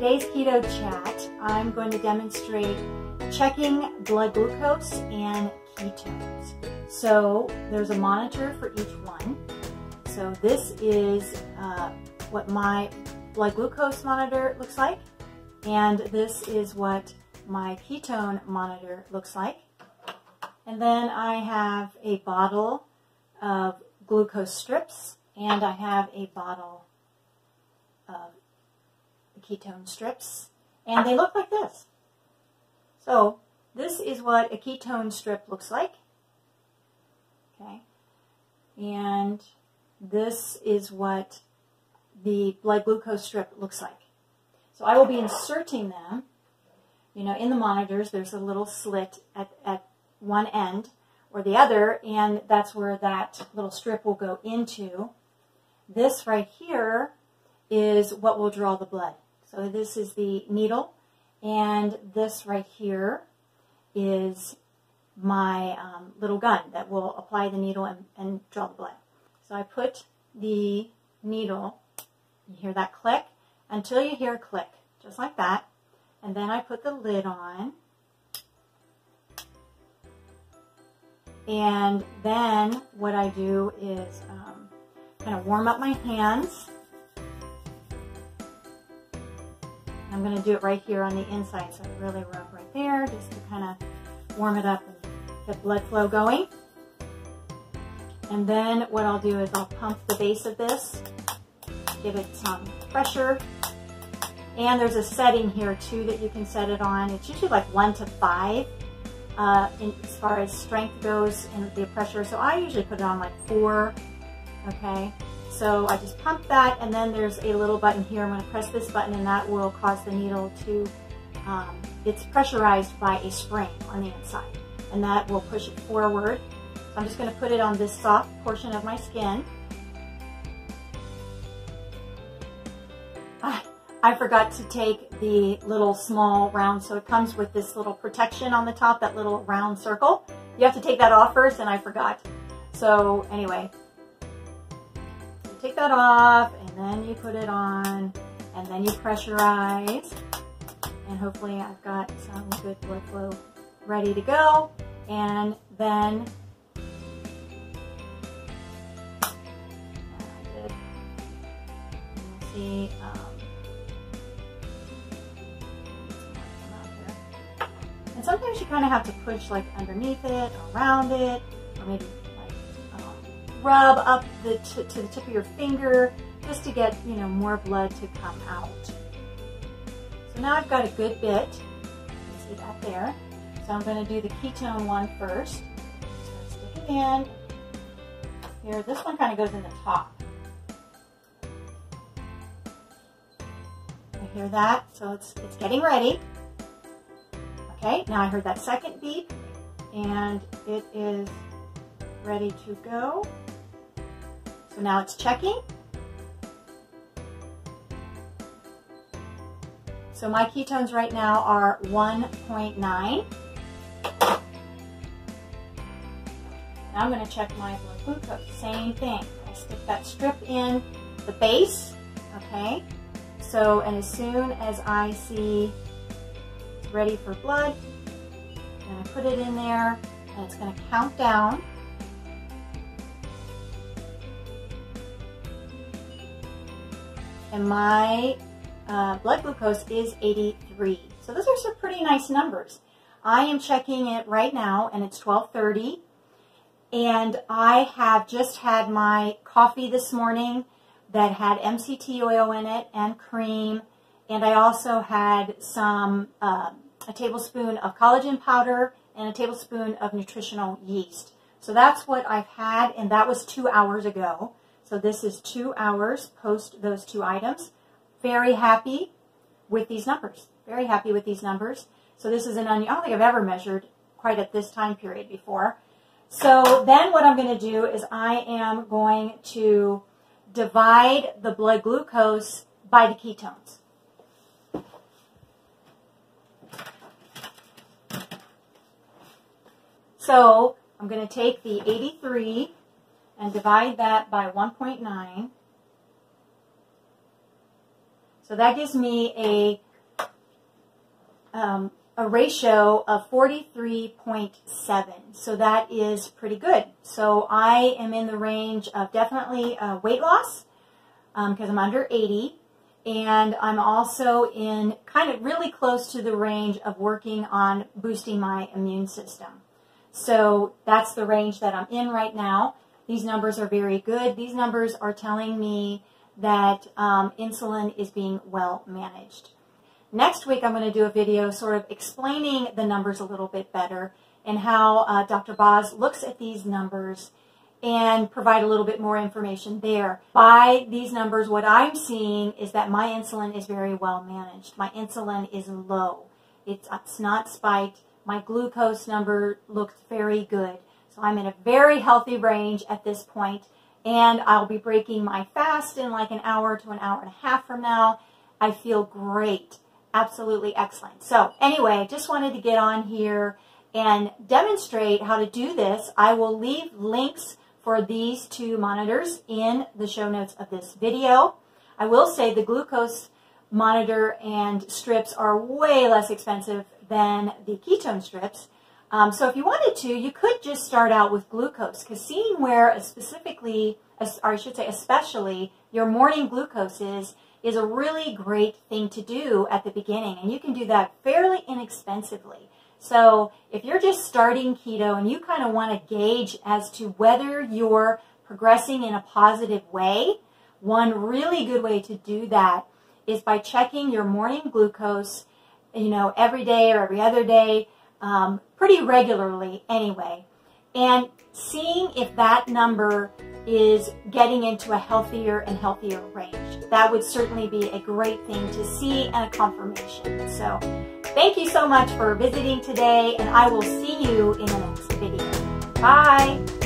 today's keto chat, I'm going to demonstrate checking blood glucose and ketones. So there's a monitor for each one. So this is what my blood glucose monitor looks like, and this is what my ketone monitor looks like. And then I have a bottle of glucose strips, and I have a bottle of ketone strips, and they look like this. So this is what a ketone strip looks like. Okay, and this is what the blood glucose strip looks like. So I will be inserting them, in the monitors. There's a little slit at one end or the other, and that's where that little strip will go into. This right here is what will draw the blood. So this is the needle, and this right here is my little gun that will apply the needle and draw the blood. So I put the needle, you hear that click, until you hear a click, just like that. And then I put the lid on. And then what I do is kind of warm up my hands. I'm going to do it right here on the inside, so I really rub right there just to kind of warm it up and get blood flow going. And then what I'll do is I'll pump the base of this, give it some pressure. And there's a setting here too that you can set it on. It's usually like 1 to 5 as far as strength goes and the pressure. So I usually put it on like 4, okay? So I just pump that, and then there's a little button here. I'm going to press this button, and that will cause the needle to, it's pressurized by a spring on the inside, and that will push it forward. So I'm just going to put it on this soft portion of my skin. I forgot to take the little small round, so it comes with this little protection on the top, that little round circle. You have to take that off first, and I forgot. So anyway, you take that off, and then you put it on, and then you pressurize, and hopefully I've got some good blood flow ready to go. And then see. And sometimes you kind of have to push like underneath it, around it, or maybe like rub up to the tip of your finger just to get more blood to come out. So now I've got a good bit. You see that there. So I'm going to do the ketone one first. So stick it in. Here, this one kind of goes in the top. You hear that? So it's getting ready. Okay, now I heard that second beep, and it is ready to go. So now it's checking. So my ketones right now are 1.9. Now I'm going to check my blood glucose. Same thing. I stick that strip in the base, okay? So, and as soon as I see ready for blood, and I put it in there, and it's going to count down. And my blood glucose is 83. So those are some pretty nice numbers. I am checking it right now, and it's 12:30, and I have just had my coffee this morning that had MCT oil in it and cream, and I also had some a tablespoon of collagen powder and a tablespoon of nutritional yeast. So that's what I've had, and that was 2 hours ago. So this is 2 hours post those 2 items. Very happy with these numbers. Very happy with these numbers. So this is I don't think I've ever measured quite at this time period before. So then what I'm going to do is I am going to divide the blood glucose by the ketones. So I'm going to take the 83 and divide that by 1.9. So that gives me a a ratio of 43.7. So that is pretty good. So I am in the range of definitely weight loss because I'm under 80. And I'm also in kind of really close to the range of working on boosting my immune system. So that's the range that I'm in right now. These numbers are very good. These numbers are telling me that insulin is being well managed. Next week, I'm going to do a video sort of explaining the numbers a little bit better and how Dr. Boz looks at these numbers and provide a little bit more information there. By these numbers, what I'm seeing is that my insulin is very well managed. My insulin is low. It's not spiked. My glucose number looks very good. So I'm in a very healthy range at this point, and I'll be breaking my fast in like an hour to an hour and a half from now. I feel great. Absolutely excellent. So anyway, just wanted to get on here and demonstrate how to do this. I will leave links for these two monitors in the show notes of this video. I will say the glucose monitor and strips are way less expensive than the ketone strips. So if you wanted to, you could just start out with glucose, because seeing where specifically, or I should say especially, your morning glucose is a really great thing to do at the beginning, and you can do that fairly inexpensively. So if you're just starting keto and you kind of want to gauge as to whether you're progressing in a positive way, one really good way to do that is by checking your morning glucose, every day or every other day, pretty regularly anyway, and seeing if that number is getting into a healthier and healthier range. That would certainly be a great thing to see and a confirmation. So thank you so much for visiting today, and I will see you in the next video. Bye!